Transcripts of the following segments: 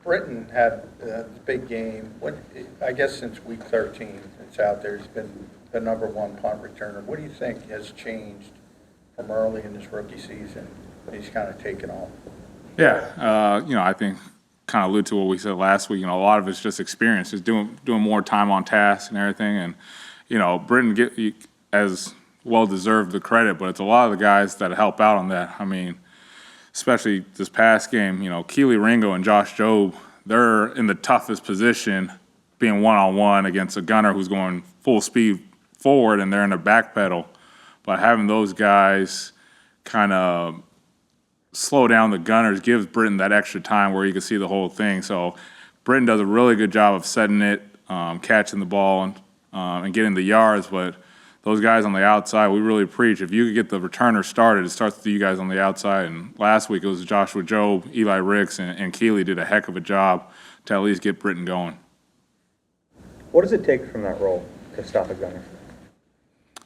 Britton had a big game. I guess since week 13, it's out there. He's been the number one punt returner. What do you think has changed from early in this rookie season when he's kind of taken off? Yeah, I think kind of allude to what we said last week. A lot of it's just experience, just doing more time on task and everything. And Britton as well deserved the credit, but it's a lot of the guys that help out on that. I mean, especially this past game, Keely Ringo and Josh Jobe, they're in the toughest position, being one-on-one against a gunner who's going full speed forward and they're in a back pedal. But having those guys kind of slow down the gunners gives Britton that extra time where he can see the whole thing. So Britton does a really good job of setting it, catching the ball, and getting the yards. But those guys on the outside, we really preach. If you could get the returner started, it starts with you guys on the outside. And last week it was Joshua Jobe, Eli Ricks, and Keeley did a heck of a job to at least get Britton going. What does it take from that role to stop a gunner?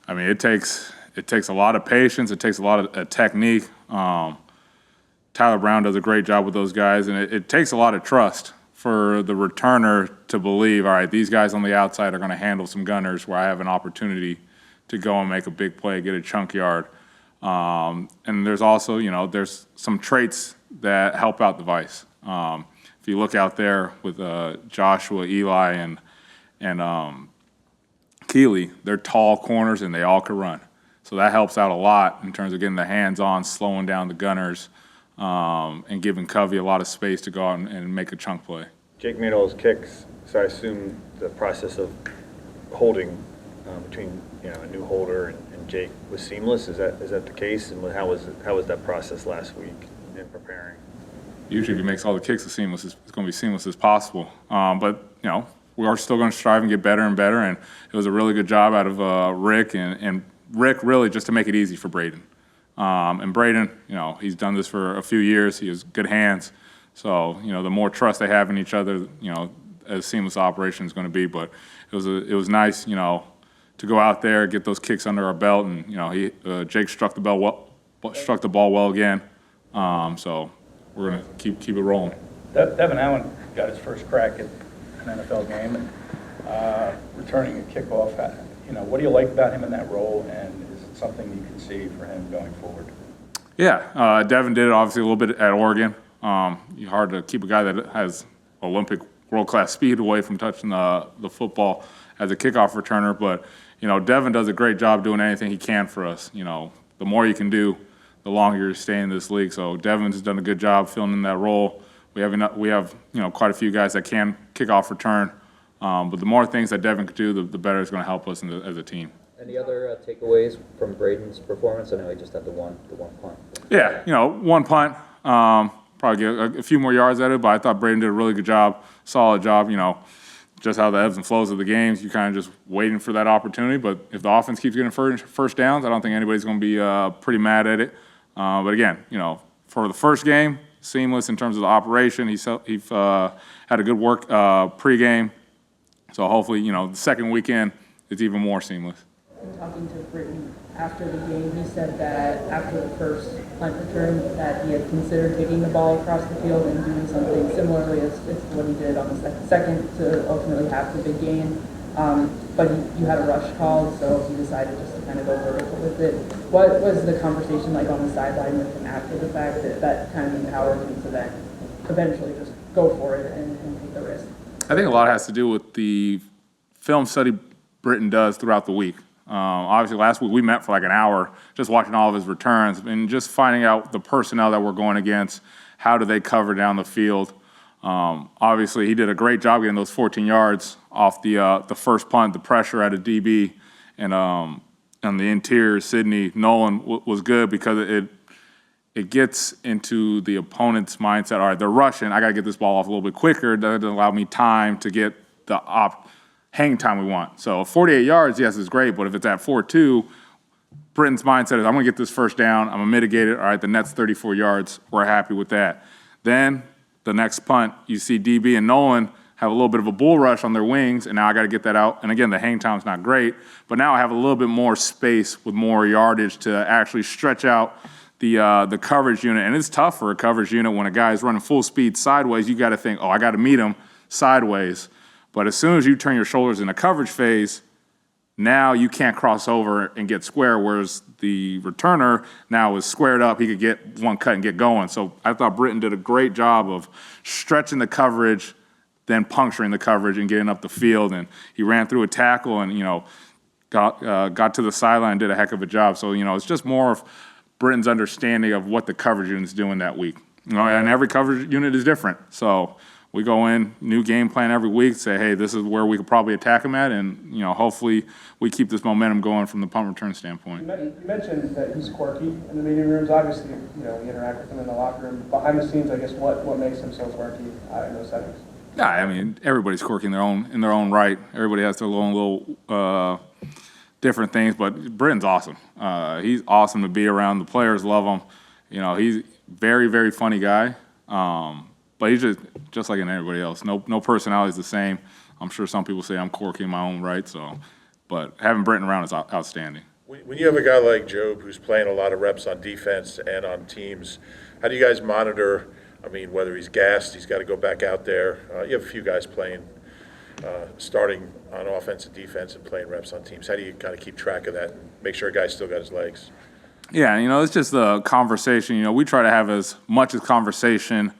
I mean, it takes a lot of patience. It takes a lot of technique. Tyler Brown does a great job with those guys, and it takes a lot of trust for the returner to believe, all right, these guys on the outside are going to handle some gunners where I have an opportunity to go and make a big play, get a chunk yard. And there's also, there's some traits that help out the vice. If you look out there with Joshua, Eli, and Keeley, they're tall corners and they all can run. So that helps out a lot in terms of getting the hands on, slowing down the gunners, and giving Covey a lot of space to go out and make a chunk play. Jake made all his kicks, so I assume the process of holding between a new holder and Jake was seamless. Is that the case? And how was that process last week in preparing? Usually, if he makes all the kicks as seamless, it's going to be seamless as possible. But we are still going to strive and get better and better. And it was a really good job out of Rick and Rick really just to make it easy for Braden. And Braden, he's done this for a few years. He has good hands. So, the more trust they have in each other, as seamless operation is going to be. But it was nice, to go out there, get those kicks under our belt, and Jake struck the ball well again. So we're going to keep it rolling. Devin Allen got his first crack at an NFL game and returning a kickoff. What do you like about him in that role, and is it something you can see for him going forward? Yeah, Devin did it obviously a little bit at Oregon. Hard to keep a guy that has Olympic world-class speed away from touching the football as a kickoff returner, but Devin does a great job doing anything he can for us. The more you can do, the longer you stay in this league. So Devin's done a good job filling in that role. We have quite a few guys that can kickoff return, but the more things that Devin could do, the better it's going to help us as a team. Any other takeaways from Braden's performance? I know he just had the one punt. Yeah, one punt. Probably get a few more yards at it, but I thought Braden did a really good job, solid job. Just how the ebbs and flows of the games, you're kind of just waiting for that opportunity. But if the offense keeps getting first downs, I don't think anybody's going to be pretty mad at it. But again, for the first game, seamless in terms of the operation. He had a good work pregame. So hopefully, the second weekend, it's even more seamless. Talking to Britton after the game, he said that after the first punt return that he had considered taking the ball across the field and doing something similarly as what he did on the second to ultimately have the big gain. But you had a rush called, so he decided just to kind of go vertical with it. What was the conversation like on the sideline with him after the fact that kind of empowered him to then eventually just go for it and take the risk? I think a lot has to do with the film study Britton does throughout the week. Obviously, last week we met for like an hour just watching all of his returns and just finding out the personnel that we're going against, how do they cover down the field. Obviously, he did a great job getting those 14 yards off the first punt, the pressure at a DB, and on the interior, Sidney Nolan was good because it gets into the opponent's mindset. All right, they're rushing. I got to get this ball off a little bit quicker. That doesn't allow me time to get the hang time we want. So 48 yards, yes, is great, but if it's at 4-2, Britton's mindset is I'm going to get this first down. I'm going to mitigate it. All right, the net's 34 yards. We're happy with that. Then the next punt, you see DB and Nolan have a little bit of a bull rush on their wings, and now I got to get that out. And again, the hang time's not great, but now I have a little bit more space with more yardage to actually stretch out the coverage unit, and it's tough for a coverage unit when a guy's running full speed sideways. You got to think, oh, I got to meet him sideways. But as soon as you turn your shoulders in a coverage phase, now you can't cross over and get square, whereas the returner now is squared up. He could get one cut and get going. So I thought Britton did a great job of stretching the coverage, then puncturing the coverage and getting up the field. And he ran through a tackle and, got to the sideline and did a heck of a job. So, it's just more of Britton's understanding of what the coverage unit's doing that week. And every coverage unit is different. So we go in, new game plan every week, say, hey, this is where we could probably attack them at, and, hopefully we keep this momentum going from the punt return standpoint. You mentioned that he's quirky in the meeting rooms. Obviously, we interact with him in the locker room. Behind the scenes, I guess, what makes him so quirky in those settings? Yeah, I mean, everybody's quirky in their own right. Everybody has their own little different things, but Britton's awesome. He's awesome to be around. The players love him. He's very, very funny guy. But he's just like everybody else. No personality is the same. I'm sure some people say I'm quirky in my own right. But having Britton around is outstanding. When you have a guy like Job who's playing a lot of reps on defense and on teams, how do you guys monitor? I mean, whether he's gassed, he's got to go back out there. You have a few guys playing, starting on offense and defense and playing reps on teams. How do you kind of keep track of that and make sure a guy's still got his legs? Yeah, it's just the conversation. We try to have as much as conversation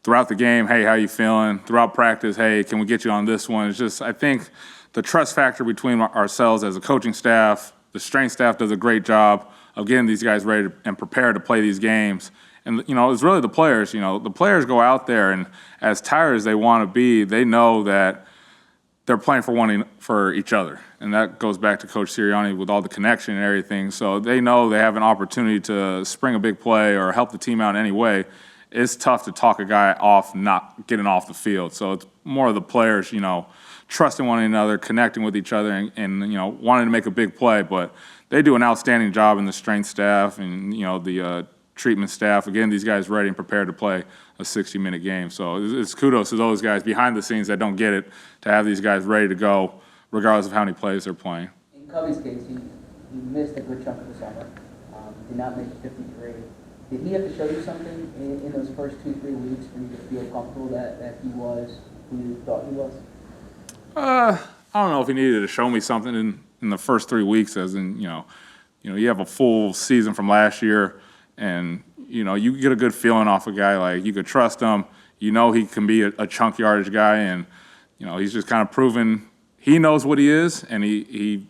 throughout the game. Hey, how you feeling? Throughout practice, hey, can we get you on this one? It's just, I think the trust factor between ourselves as a coaching staff, the strength staff does a great job of getting these guys ready and prepared to play these games. And, it's really the players. The players go out there, and as tired as they want to be, they know that they're playing for each other. And that goes back to Coach Sirianni with all the connection and everything. So they know they have an opportunity to spring a big play or help the team out in any way. It's tough to talk a guy off not getting off the field. So it's more of the players, trusting one another, connecting with each other, and wanting to make a big play. But they do an outstanding job in the strength staff and, the treatment staff. Again, these guys ready and prepared to play a 60-minute game. So it's kudos to those guys behind the scenes that don't get it to have these guys ready to go regardless of how many plays they're playing. In Covey's case, he missed a good chunk of the summer, did not make 53. Did he have to show you something in those first 2-3 weeks for you to feel comfortable that he was who you thought he was? I don't know if he needed to show me something in the first 3 weeks, as in, you have a full season from last year, and, you get a good feeling off a guy. Like, you could trust him. He can be a chunk yardage guy, and, he's just kind of proven he knows what he is, and he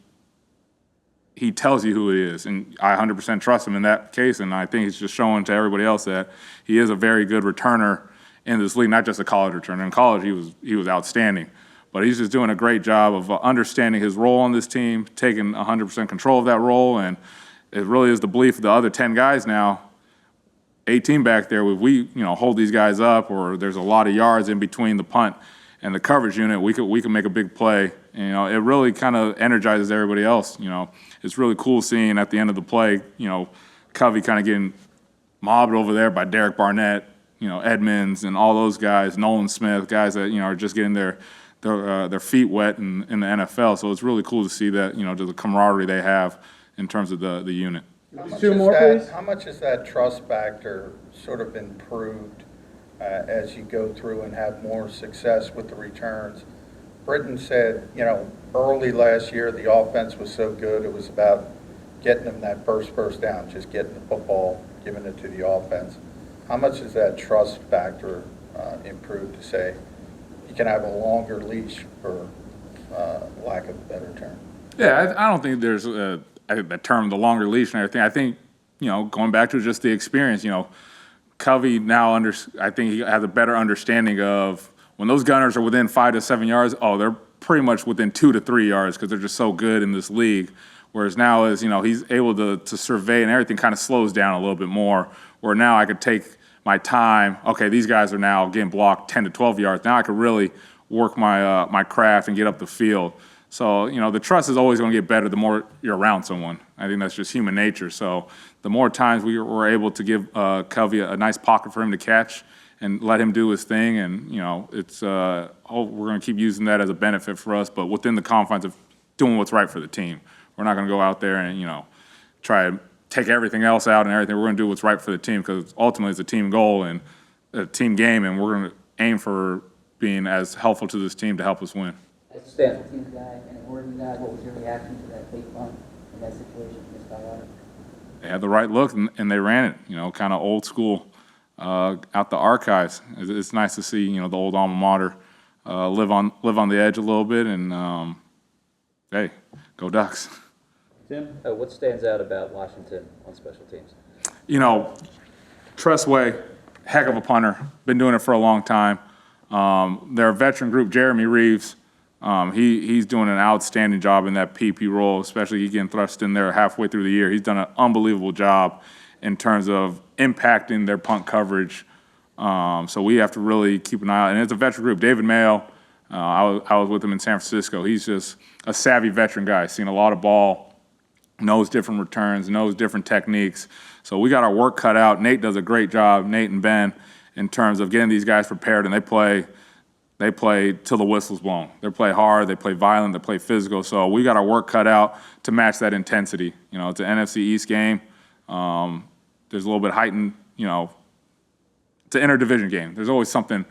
tells you who he is. And I 100% trust him in that case, and I think he's just showing to everybody else that he is a very good returner in this league, not just a college returner. In college, he was outstanding. But he's just doing a great job of understanding his role on this team, taking 100% control of that role, and it really is the belief of the other 10 guys now, 18 back there, if we hold these guys up or there's a lot of yards in between the punt and the coverage unit, we can make a big play. And, it really kind of energizes everybody else. It's really cool seeing at the end of the play, Covey kind of getting mobbed over there by Derek Barnett, Edmonds and all those guys, Nolan Smith, guys that, are just getting their feet wet in the NFL. So it's really cool to see that, to the camaraderie they have in terms of the unit. How much is that trust factor sort of improved as you go through and have more success with the returns? Britton said, early last year the offense was so good, it was about getting them that first down, just getting the football, giving it to the offense. How much is that trust factor improved to say you can have a longer leash, for lack of a better term? Yeah, I don't think there's the term, the longer leash and everything. I think, going back to just the experience, Covey now I think he has a better understanding of when those gunners are within 5 to 7 yards, they're pretty much within 2 to 3 yards because they're just so good in this league. Whereas now, as he's able to survey and everything kind of slows down a little bit more. Where now I could take my time. Okay, these guys are now getting blocked 10 to 12 yards. Now I could really work my craft and get up the field. So, the trust is always going to get better the more you're around someone. I think that's just human nature. So the more times we were able to give Covey a nice pocket for him to catch and let him do his thing, and, it's we're going to keep using that as a benefit for us, but within the confines of doing what's right for the team. We're not going to go out there and, try to take everything else out and everything. We're going to do what's right for the team because ultimately it's a team goal and a team game, and we're going to aim for being as helpful to this team to help us win. As a special teams guy and an Oregon guy, what was your reaction to that fake punt in that situation against Colorado? They had the right look and they ran it, kind of old school, out the archives. It's nice to see, the old alma mater live on the edge a little bit, and hey, go Ducks. Tim? What stands out about Washington on special teams? Tressway, heck of a punter, been doing it for a long time. They're a veteran group. Jeremy Reeves, he's doing an outstanding job in that PP role, especially he getting thrust in there halfway through the year. He's done an unbelievable job in terms of impacting their punt coverage. So we have to really keep an eye out. And it's a veteran group. David Mayo, I was with him in San Francisco. He's just a savvy veteran guy, seen a lot of ball, knows different returns, knows different techniques. So we got our work cut out. Nate does a great job, Nate and Ben, in terms of getting these guys prepared, and they play till the whistle's blown. They play hard, they play violent, they play physical. So we got our work cut out to match that intensity. It's an NFC East game. There's a little bit heightened, it's an interdivision game. There's always something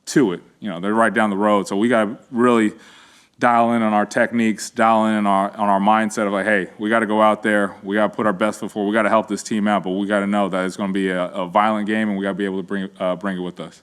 to it. They're right down the road. So we got to really dial in on our techniques, dial in on our mindset of like, hey, we got to go out there, we got to put our best foot forward, we got to help this team out, but we got to know that it's going to be a violent game, and we got to be able to bring it with us.